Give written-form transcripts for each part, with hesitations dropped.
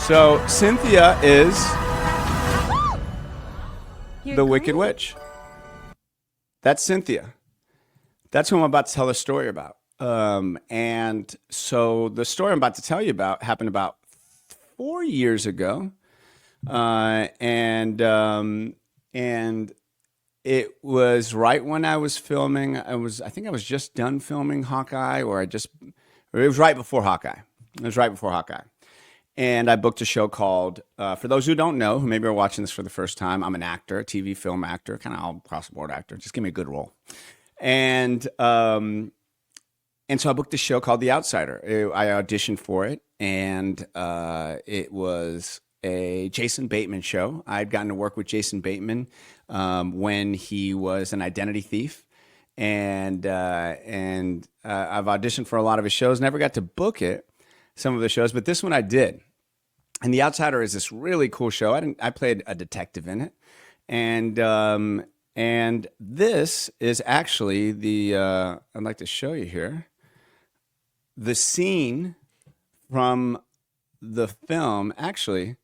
So Cynthia is You're the great. Wicked Witch. That's Cynthia. That's who I'm about to tell a story about. And so the story I'm about to tell you about happened about 4 years ago. And it was right when I was filming. I think I was just done filming Hawkeye, or it was right before Hawkeye. It was right before Hawkeye. And I booked a show called, for those who don't know, who maybe are watching this for the first time, I'm an actor, a TV film actor, kind of all across the board actor. Just give me a good role. And so I booked a show called The Outsider. I auditioned for it, and it was a Jason Bateman show. I'd gotten to work with Jason Bateman when he was an identity thief. And I've auditioned for a lot of his shows, never got to book it, some of the shows, but this one I did. And The Outsider is this really cool show. I played a detective in it, and this is actually I'd like to show you here the scene from the film. Actually,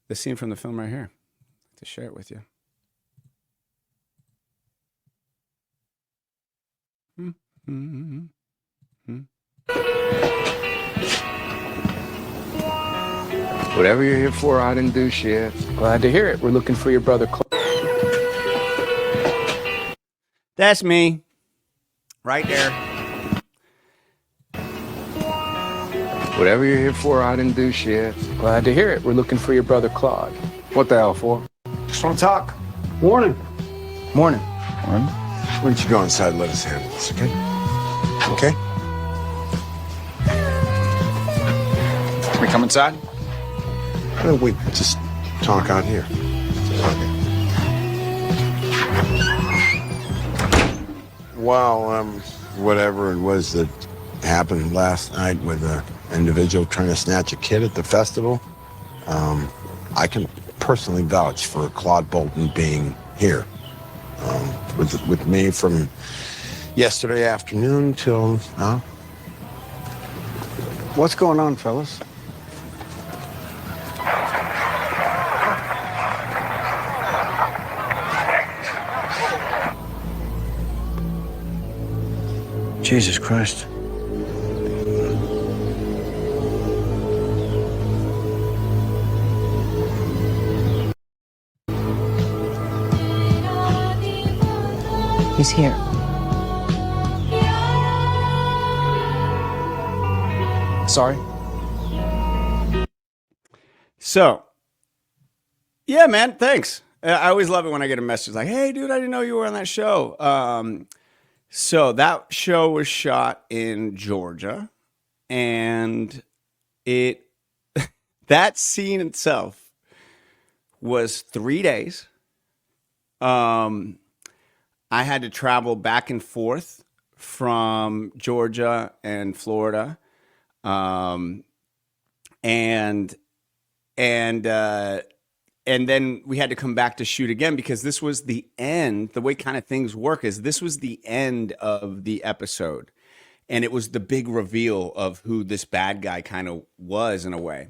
the scene from the film right here. I'd like to share it with you. Whatever you're here for, I didn't do shit. Glad to hear it. We're looking for your brother. That's me, right there. Whatever you're here for, I didn't do shit. Glad to hear it. We're looking for your brother Claude. What the hell for? Just want to talk. Morning. Morning. Why don't you go inside and let us handle this, okay? Okay? Can we come inside? Why don't we just talk out here? Okay. Well, whatever it was that happened last night with an individual trying to snatch a kid at the festival, I can personally vouch for Claude Bolton being here with me from yesterday afternoon till now. What's going on, fellas? Jesus Christ. He's here. Sorry. So, yeah, man, thanks. I always love it when I get a message like, hey, dude, I didn't know you were on that show. So that show was shot in Georgia, and that scene itself was 3 days. I had to travel back and forth from Georgia and Florida. And then we had to come back to shoot again because this was the end. The way kind of things work is this was the end of the episode. And it was the big reveal of who this bad guy kind of was in a way.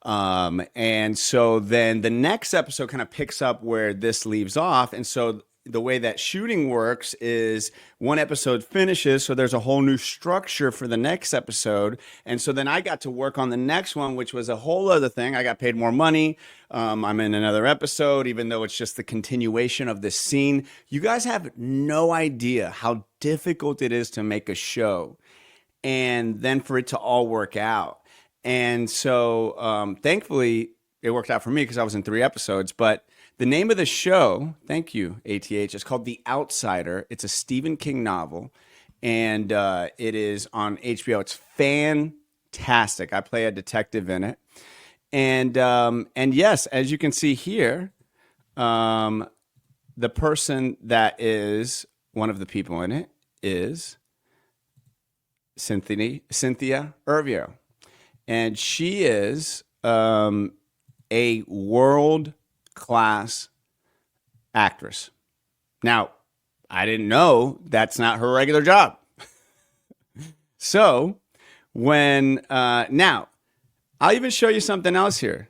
And so then the next episode kind of picks up where this leaves off. And so the way that shooting works is one episode finishes, so there's a whole new structure for the next episode. And so then I got to work on the next one, which was a whole other thing. I got paid more money. I'm in another episode, even though it's just the continuation of this scene. You guys have no idea how difficult it is to make a show and then for it to all work out. And so thankfully, it worked out for me because I was in 3 episodes. But the name of the show, thank you, ATH, it's called The Outsider. It's a Stephen King novel, and it is on HBO. It's fantastic. I play a detective in it. And yes, as you can see here, the person that is one of the people in it is Cynthia Erivo. And she is a world-class actress. Now, I didn't know that's not her regular job. So when now I'll even show you something else here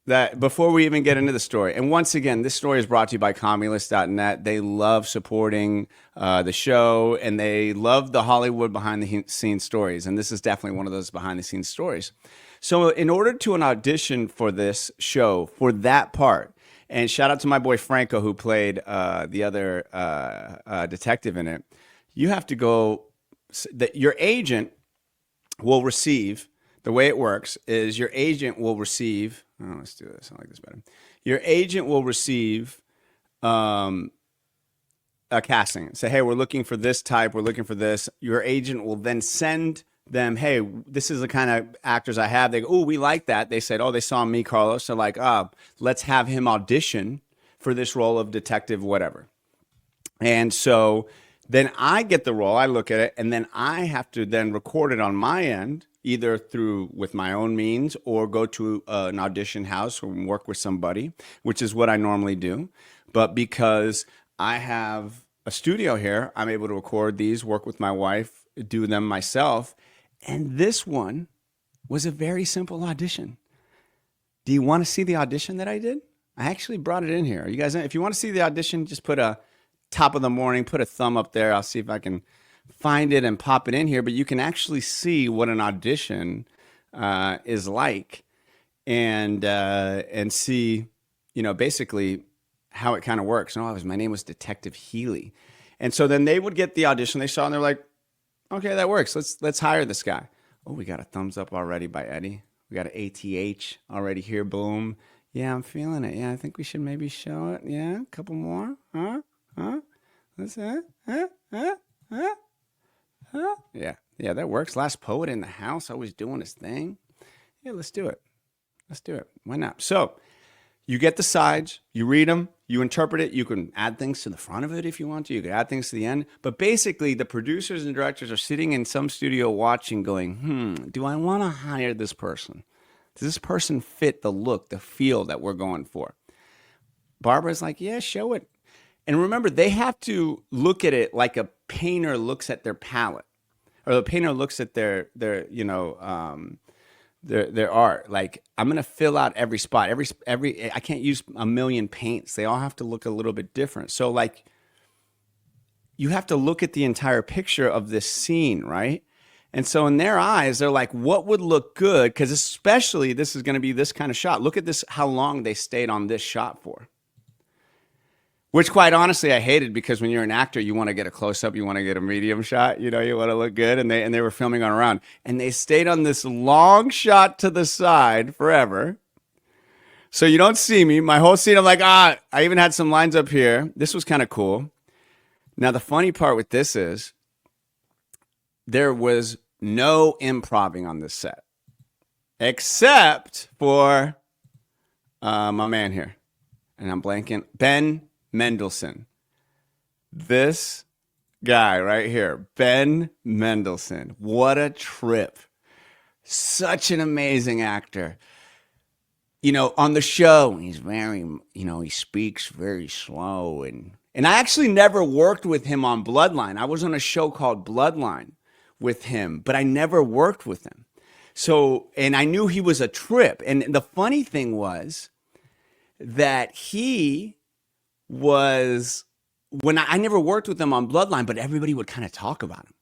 that before we even get into the story. And once again, this story is brought to you by Communist.net. They love supporting the show, and they love the Hollywood behind-the-scenes stories. And this is definitely one of those behind-the-scenes stories. So in order to an audition for this show, for that part, and shout out to my boy Franco who played the other detective in it, you have to go, your agent will receive, the way it works is your agent will receive, let's do this, I like this better. Your agent will receive a casting. Say, hey, we're looking for this type, we're looking for this. Your agent will then send them, hey, this is the kind of actors I have. They go, oh, we like that. They said, oh, they saw me, Carlos. They're like, let's have him audition for this role of detective, whatever. And so then I get the role, I look at it, and then I have to then record it on my end, either through with my own means or go to an audition house or work with somebody, which is what I normally do. But because I have a studio here, I'm able to record these, work with my wife, do them myself. And this one was a very simple audition. Do you want to see the audition that I did? I actually brought it in here. You guys, if you want to see the audition, just put a top of the morning, put a thumb up there. I'll see if I can find it and pop it in here. But you can actually see what an audition is like, and see, basically how it kind of works. No, my name was Detective Healy, and so then they would get the audition. They saw and they're like, okay, that works. Let's hire this guy. Oh, we got a thumbs up already by Eddie. We got an ATH already here. Boom. Yeah, I'm feeling it. Yeah, I think we should maybe show it. Yeah, a couple more. Huh? Let's Yeah, that works. Last poet in the house, always doing his thing. Yeah, let's do it. Why not? So you get the sides, you read them, you interpret it. You can add things to the front of it if you want to. You can add things to the end. But basically, the producers and directors are sitting in some studio watching, going, do I want to hire this person? Does this person fit the look, the feel that we're going for? Barbara's like, yeah, show it. And remember, they have to look at it like a painter looks at their palette, or the painter looks at their art. Like, I'm gonna fill out every spot, every. I can't use a million paints. They all have to look a little bit different. So, like, you have to look at the entire picture of this scene, right? And so, in their eyes, they're like, "What would look good?" Because especially this is going to be this kind of shot. Look at this, how long they stayed on this shot for. Which, quite honestly, I hated, because when you're an actor, you want to get a close-up, you want to get a medium shot, you want to look good, and they were filming on around. And they stayed on this long shot to the side forever. So you don't see me. My whole scene, I'm like, I even had some lines up here. This was kind of cool. Now, the funny part with this is there was no improvising on this set, except for my man here. And I'm blanking. Ben Mendelsohn. This guy right here, Ben Mendelsohn. What a trip. Such an amazing actor. On the show, he's very, he speaks very slow. And I actually never worked with him on Bloodline. I was on a show called Bloodline with him, but I never worked with him. So, and I knew he was a trip. And the funny thing was that he was, when I never worked with him on Bloodline, but everybody would kind of talk about him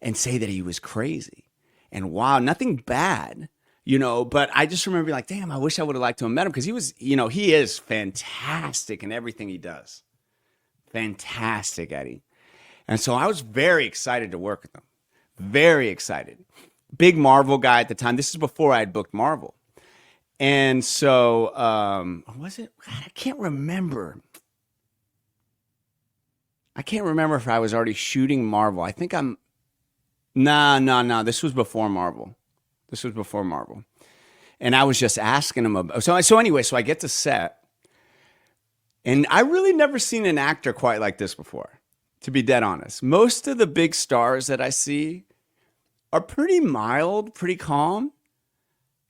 and say that he was crazy. And wow, nothing bad, but I just remember being like, damn, I wish I would have liked to have met him, because he was, he is fantastic in everything he does. Fantastic, Eddie. And so I was very excited to work with him. Very excited. Big Marvel guy at the time. This is before I had booked Marvel. And so, was it? God, I can't remember. If I was already shooting Marvel. I think I'm, no. This was before Marvel. And I was just asking him about, so anyway, so I get to set. And I really never seen an actor quite like this before, to be dead honest. Most of the big stars that I see are pretty mild, pretty calm.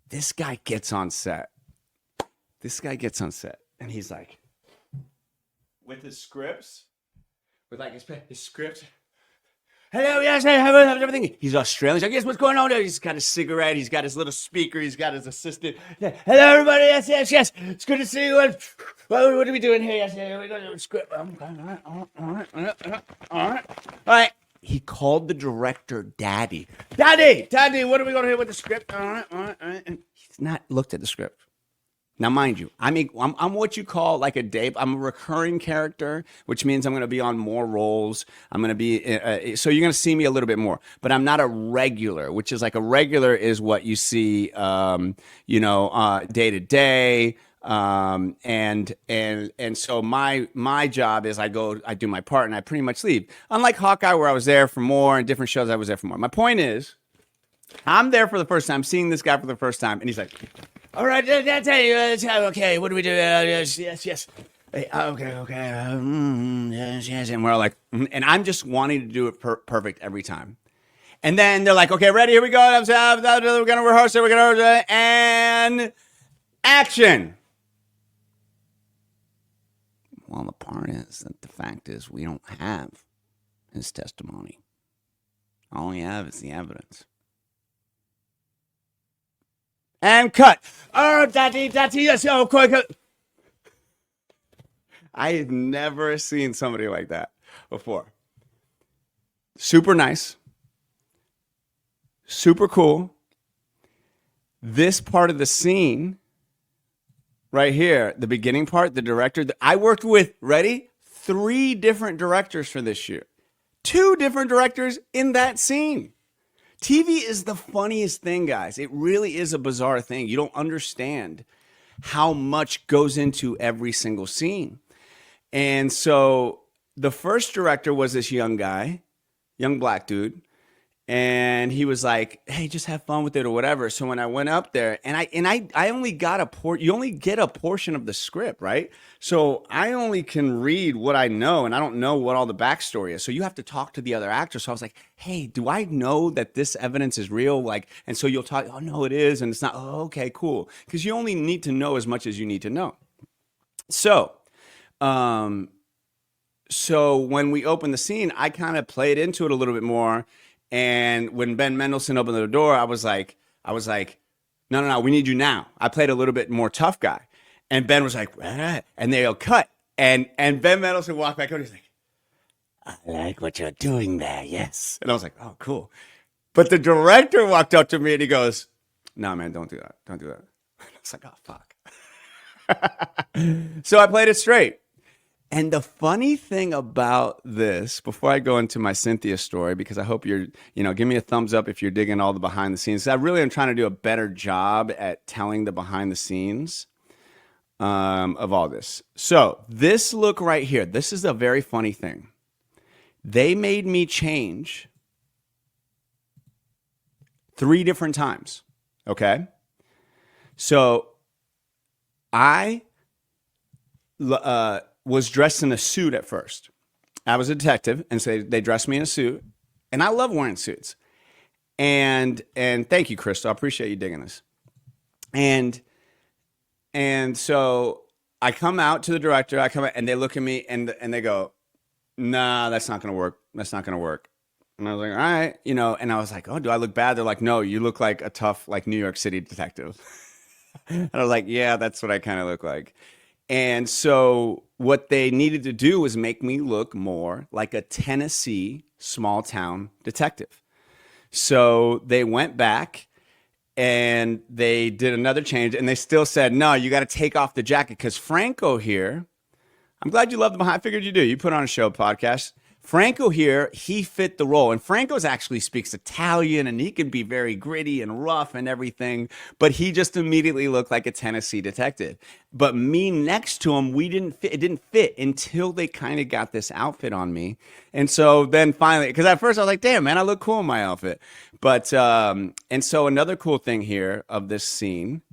This guy gets on set. And he's like, with his scripts, with like his script. hello, yes, hey, how's everything? He's Australian. He's like, yes, what's going on there? He's got his cigarette. He's got his little speaker. He's got his assistant. Hello, everybody. Yes, yes, yes. It's good to see you. What are we doing here? Yes, we got a script. All right. He called the director Daddy. Daddy, what are we going to do with the script? All right. And he's not looked at the script. Now, mind you, I'm what you call like a Dave. I'm a recurring character, which means I'm going to be on more roles. I'm going to be, so you're going to see me a little bit more. But I'm not a regular, which is like a regular is what you see, day to day. And so my job is I do my part and I pretty much leave. Unlike Hawkeye, where I was there for more, and different shows I was there for more. My point is, I'm there for the first time, seeing this guy for the first time, and he's like, all right, that's okay, what do we do? Yes. Hey, okay. Yes. And we're like, and I'm just wanting to do it perfect every time. And then they're like, okay, ready, here we go. We're going to rehearse it. And action. Well, the part is that the fact is we don't have his testimony. All we have is the evidence. And cut. Oh, daddy, yes, oh, quick. I have never seen somebody like that before. Super nice. Super cool. This part of the scene right here, the beginning part, the director, I worked with, ready? 3 different directors for this shoot. 2 different directors in that scene. TV is the funniest thing, guys. It really is a bizarre thing. You don't understand how much goes into every single scene. And so the first director was this young guy, young black dude. And he was like, hey, just have fun with it or whatever. So when I went up there, and I only got you only get a portion of the script, right? So I only can read what I know, and I don't know what all the backstory is. So you have to talk to the other actors. So I was like, hey, do I know that this evidence is real? Like, and so you'll talk, oh, no, it is. And it's not, oh, okay, cool. Because you only need to know as much as you need to know. So, so when we opened the scene, I kind of played into it a little bit more. And when Ben Mendelsohn opened the door, I was like, no, we need you now. I played a little bit more tough guy. And Ben was like, and they'll cut. And Ben Mendelsohn walked back over. He's like, I like what you're doing there. Yes. And I was like, oh, cool. But the director walked up to me and he goes, no, man, don't do that. Don't do that. I was like, oh, fuck. So I played it straight. And the funny thing about this, before I go into my Cynthia story, because I hope you're, give me a thumbs up if you're digging all the behind the scenes. I really am trying to do a better job at telling the behind the scenes of all this. So this look right here, this is a very funny thing. They made me change 3 different times. Okay. So I was dressed in a suit at first. I was a detective, and so they dressed me in a suit, and I love wearing suits. And thank you, Crystal. I appreciate you digging this. And so I come out to the director. I come out, and they look at me, and they go, "Nah, that's not gonna work. That's not gonna work." And I was like, "All right, And I was like, "Oh, do I look bad?" They're like, "No, you look like a tough, like New York City detective." And I was like, "Yeah, that's what I kind of look like." And so what they needed to do was make me look more like a Tennessee small town detective. So they went back and they did another change, and they still said, no, you got to take off the jacket, because Franco here, I'm glad you love the behind. I figured you do. You put on a show podcast. Franco here, he fit the role. And Franco's actually speaks Italian, and he can be very gritty and rough and everything. But he just immediately looked like a Tennessee detective. But me next to him, it didn't fit until they kind of got this outfit on me. And so then finally, because at first I was like, damn, man, I look cool in my outfit. But, and so another cool thing here of this scene,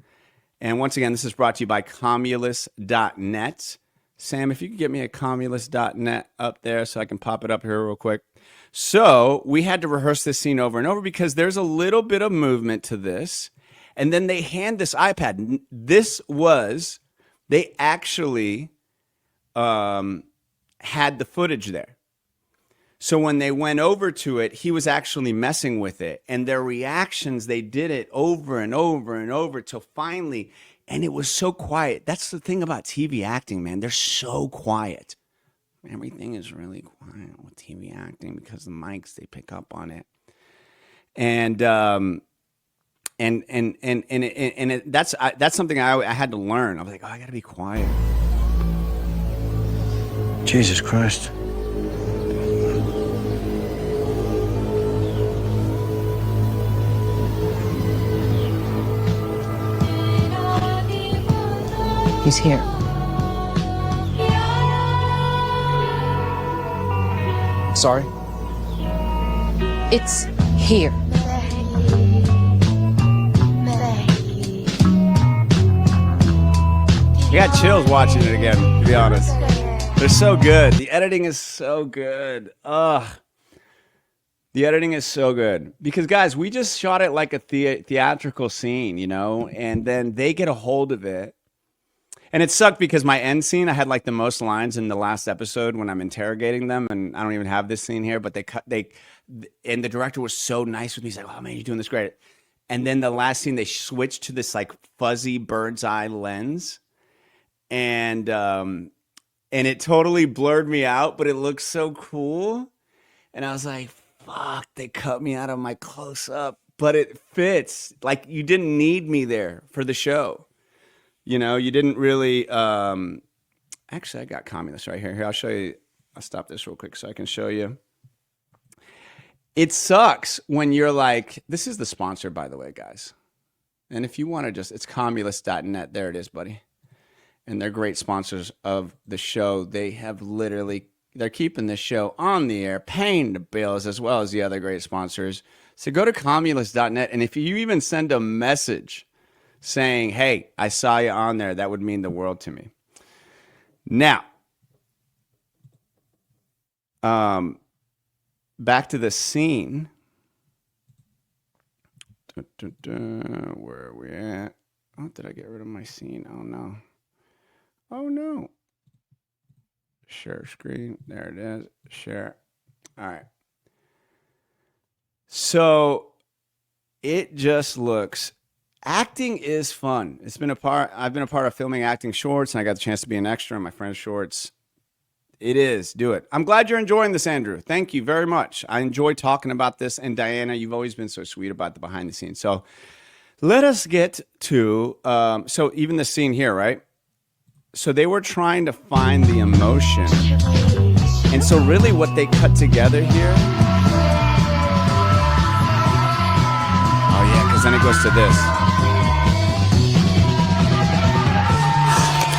and once again, this is brought to you by Comulus.net. Sam, if you could get me a Comulus.net up there so I can pop it up here real quick. So we had to rehearse this scene over and over because there's a little bit of movement to this. And then they hand this iPad. They actually had the footage there. So when they went over to it, he was actually messing with it. And their reactions, they did it over and over and over till finally, and it was so quiet. That's the thing about TV acting, man. They're so quiet. Everything is really quiet with TV acting because the mics, they pick up on it. And that's something I had to learn. I was like, oh, I got to be quiet. Jesus Christ. He's here. Sorry? It's here. I got chills watching it again, to be honest. They're so good. The editing is so good. Ugh. The editing is so good. Because, guys, we just shot it like a theatrical scene, you know? And then they get a hold of it. And it sucked because my end scene, I had like the most lines in the last episode when I'm interrogating them, and I don't even have this scene here, but and the director was so nice with me. He's like, oh man, you're doing this great. And then the last scene, they switched to this like fuzzy bird's eye lens. And it totally blurred me out, but it looks so cool. And I was like, fuck, they cut me out of my close up, but it fits. Like you didn't need me there for the show. You know, you didn't really, actually I got communist right here. Here, I'll show you. I'll stop this real quick so I can show you. It sucks when you're like, this is the sponsor, by the way, guys. And if you want to it's communist.net. There it is, buddy. And they're great sponsors of the show. They have they're keeping this show on the air, paying the bills as well as the other great sponsors. So go to communist.net. And if you even send a message saying, hey, I saw you on there, that would mean the world to me. Now, back to the scene. Where are we at? Oh, did I get rid of my scene? Oh, no. Oh, no. Share screen. There it is. Share. All right. So it just looks... Acting is fun. I've been a part of filming acting shorts, and I got the chance to be an extra in my friend's shorts. It is. Do it. I'm glad you're enjoying this, Andrew. Thank you very much. I enjoy talking about this. And Diana, you've always been so sweet about the behind the scenes. So let us get to, so even the scene here, right? So they were trying to find the emotion. And so really what they cut together here. Oh yeah, because then it goes to this.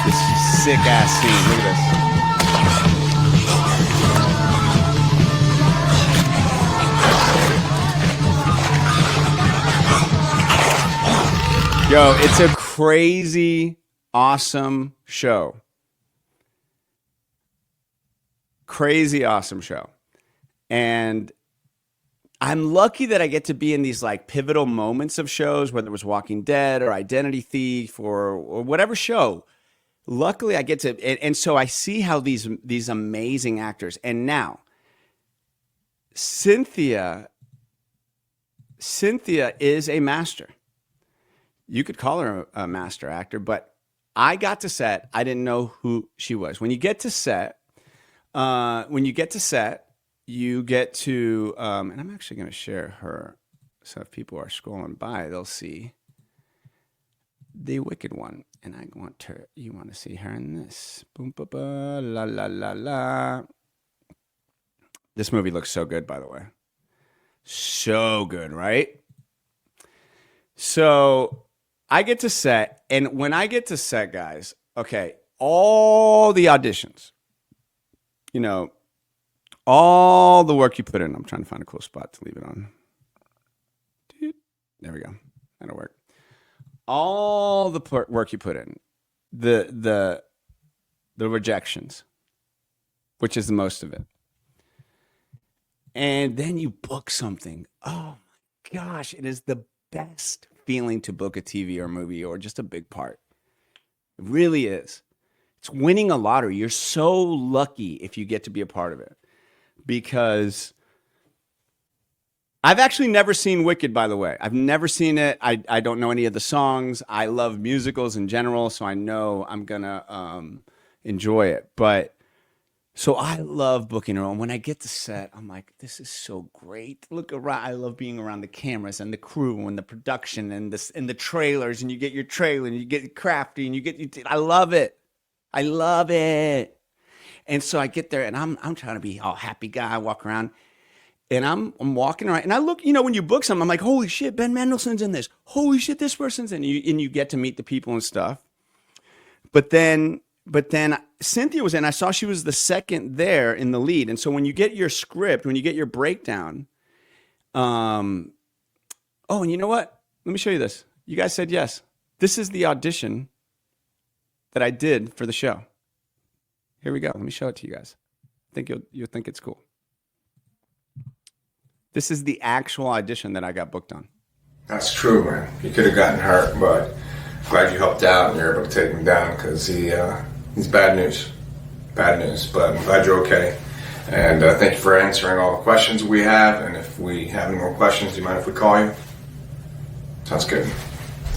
This sick ass scene. Look at this. Yo, it's a crazy, awesome show. Crazy, awesome show. And I'm lucky that I get to be in these like pivotal moments of shows, whether it was Walking Dead or Identity Thief or whatever show. Luckily, I get to, and so I see how these amazing actors, and now Cynthia is a master. You could call her a master actor, but I got to set. I didn't know who she was. When you get to set, you get to, and I'm actually going to share her. So if people are scrolling by, they'll see the Wicked One. And I want her, you want to see her in this. Boom, ba, ba, la, la, la, la. This movie looks so good, by the way. So good, right? So I get to set, and when I get to set, guys, okay, all the auditions, you know, all the work you put in. I'm trying to find a cool spot to leave it on. There we go. That'll work. All the work you put in, the rejections, which is the most of it. And then you book something. Oh my gosh, it is the best feeling to book a TV or movie or just a big part. It really is. It's winning a lottery. You're so lucky if you get to be a part of it. because I've actually never seen Wicked, by the way. I've never seen it. I don't know any of the songs. I love musicals in general, so I know I'm going to enjoy it. But so I love booking her. And when I get to set, I'm like, this is so great. Look around. I love being around the cameras and the crew and the production and the trailers. And you get your trailer and you get crafty and I love it. I love it. And so I get there and I'm trying to be all happy guy, walk around. And I'm walking around and I look, when you book something, I'm like, holy shit, Ben Mendelsohn's in this. Holy shit, this person's in. And you get to meet the people and stuff. But then Cynthia was in. I saw she was the second there in the lead. And so when you get your script, when you get your breakdown, and you know what? Let me show you this. You guys said yes. This is the audition that I did for the show. Here we go. Let me show it to you guys. I think you'll think it's cool. This is the actual audition that I got booked on. That's true, man. You could have gotten hurt, but glad you helped out and you're able to take him down because he's bad news. Bad news, but I'm glad you're okay. And thank you for answering all the questions we have. And if we have any more questions, do you mind if we call you? Sounds good.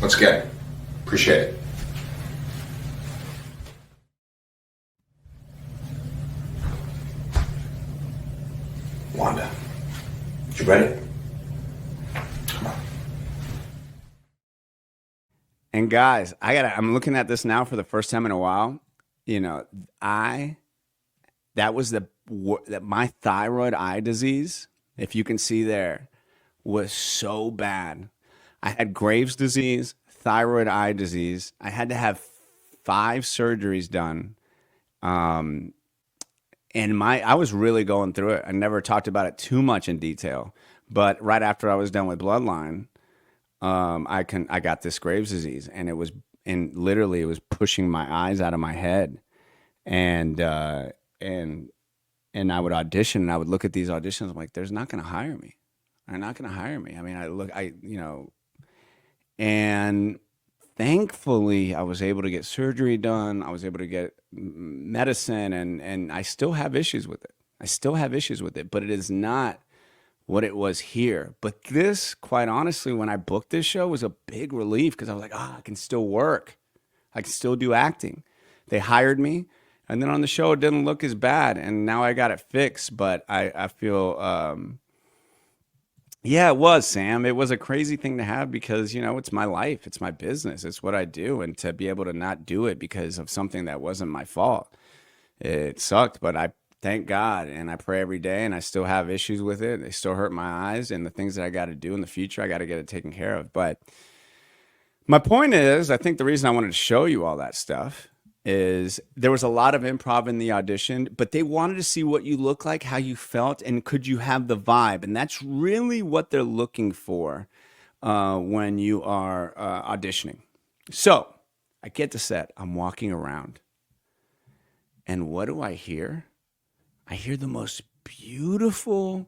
Let's get it. Appreciate it. Wanda, you ready? Come on. And guys, I'm looking at this now for the first time in a while. That was my thyroid eye disease, if you can see there, was so bad. I had Graves' disease, thyroid eye disease. I had to have 5 surgeries done. And I was really going through it. I never talked about it too much in detail, but right after I was done with Bloodline, I got this Graves' disease, and literally it was pushing my eyes out of my head, and I would audition, and I would look at these auditions. I'm like, they're not going to hire me. They're not going to hire me. I mean, and thankfully I was able to get surgery done. I was able to get medicine, and I still have issues with it. But it is not what it was here. But this, quite honestly, when I booked this show, was a big relief because I was like, I can still work. I can still do acting. They hired me, and then on the show it didn't look as bad, and now I got it fixed. But I feel, yeah, it was, Sam. It was a crazy thing to have because, it's my life. It's my business. It's what I do. And to be able to not do it because of something that wasn't my fault, it sucked. But I thank God, and I pray every day, and I still have issues with it. They still hurt my eyes, and the things that I got to do in the future, I got to get it taken care of. But my point is, I think the reason I wanted to show you all that stuff is there was a lot of improv in the audition, but they wanted to see what you look like, how you felt, and could you have the vibe. And that's really what they're looking for when you are auditioning. So I get to set. I'm walking around. And what do I hear? I hear the most beautiful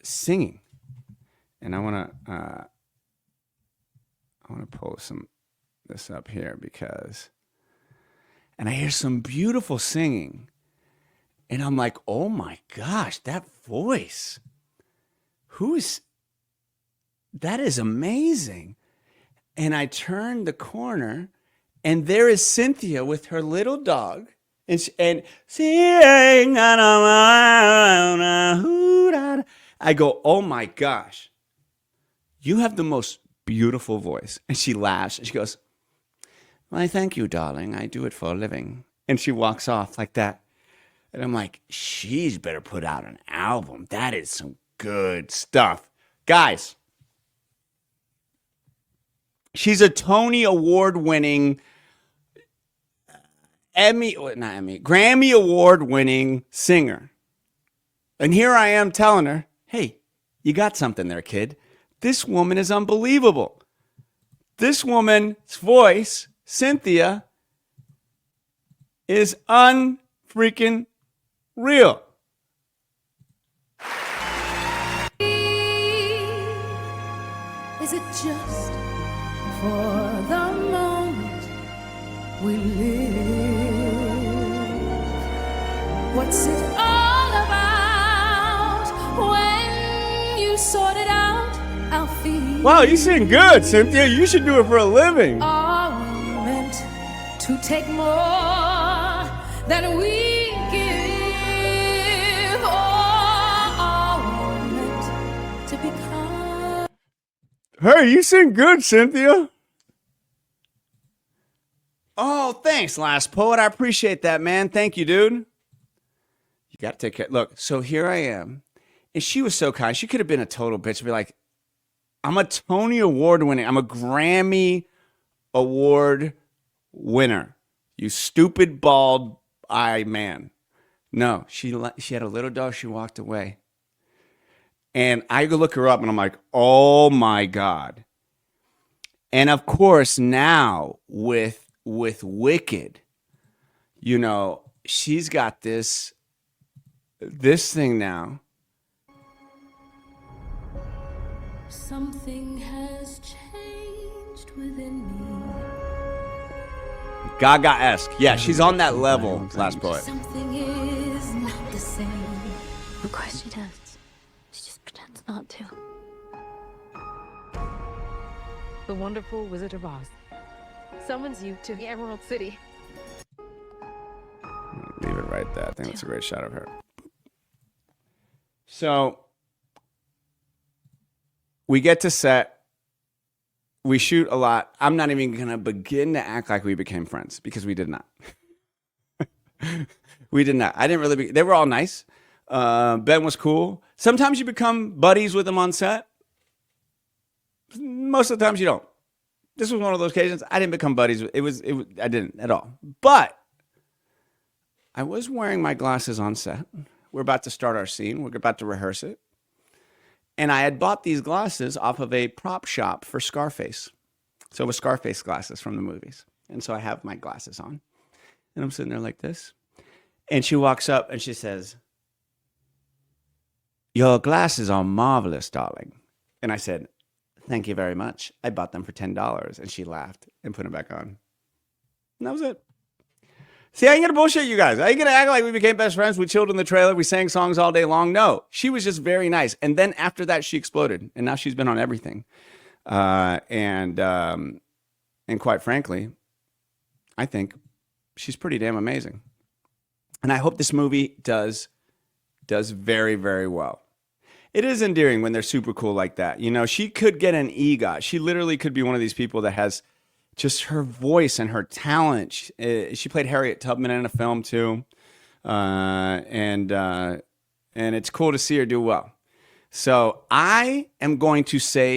singing. And I want to pull this up here and I hear some beautiful singing, and I'm like, oh my gosh, that voice, that is amazing. And I turn the corner, and there is Cynthia with her little dog, and sing. I go, oh my gosh, you have the most beautiful voice. And she laughs, and she goes, why, thank you, darling. I do it for a living. And she walks off like that. And I'm like, she's better put out an album. That is some good stuff. Guys, she's a Tony Award-winning, Grammy Award-winning singer. And here I am telling her, hey, you got something there, kid. This woman is unbelievable. This woman's voice, Cynthia, is unfreaking real. Is it just for the moment we live? What's it all about? When you sort it out, I'll feel. Wow, you sing good, Cynthia. You should do it for a living. Are we meant to take more than we give? Or are we meant to become? Hey, you sing good, Cynthia. Oh, thanks, Last Poet. I appreciate that, man. Thank you, dude. You got to take care. Look, so here I am. And she was so kind. She could have been a total bitch and be like, I'm a Tony Award winning. I'm a Grammy Award winner. You stupid bald eye man. No, she had a little dog. She walked away. And I go look her up and I'm like, oh my God. And of course, now with Wicked, you know, she's got this thing now. Something has changed within me. Gaga-esque. Yeah, she's on that level, Last Poet. Something is not the same. Of course she does. She just pretends not to. The wonderful Wizard of Oz summons you to the Emerald City. Leave it right there. I think that's a great shot of her. So we get to set. We shoot a lot. I'm not even going to begin to act like we became friends because we did not. We did not. I didn't really. They were all nice. Ben was cool. Sometimes you become buddies with them on set. Most of the times you don't. This was one of those occasions I didn't become buddies. It was. I didn't at all. But I was wearing my glasses on set. We're about to start our scene. We're about to rehearse it. And I had bought these glasses off of a prop shop for Scarface. So it was Scarface glasses from the movies. And so I have my glasses on. And I'm sitting there like this. And she walks up and she says, "Your glasses are marvelous, darling." And I said, "Thank you very much. I bought them for $10. And she laughed and put them back on. And that was it. See, I ain't gonna bullshit you guys. I ain't gonna act like we became best friends. We chilled in the trailer. We sang songs all day long. No, she was just very nice. And then after that, she exploded. And now she's been on everything. And quite frankly, I think she's pretty damn amazing. And I hope this movie does very, very well. It is endearing when they're super cool like that. You know, she could get an EGOT. She literally could be one of these people that has just her voice and her talent. She played Harriet Tubman in a film too. And it's cool to see her do well. So I am going to say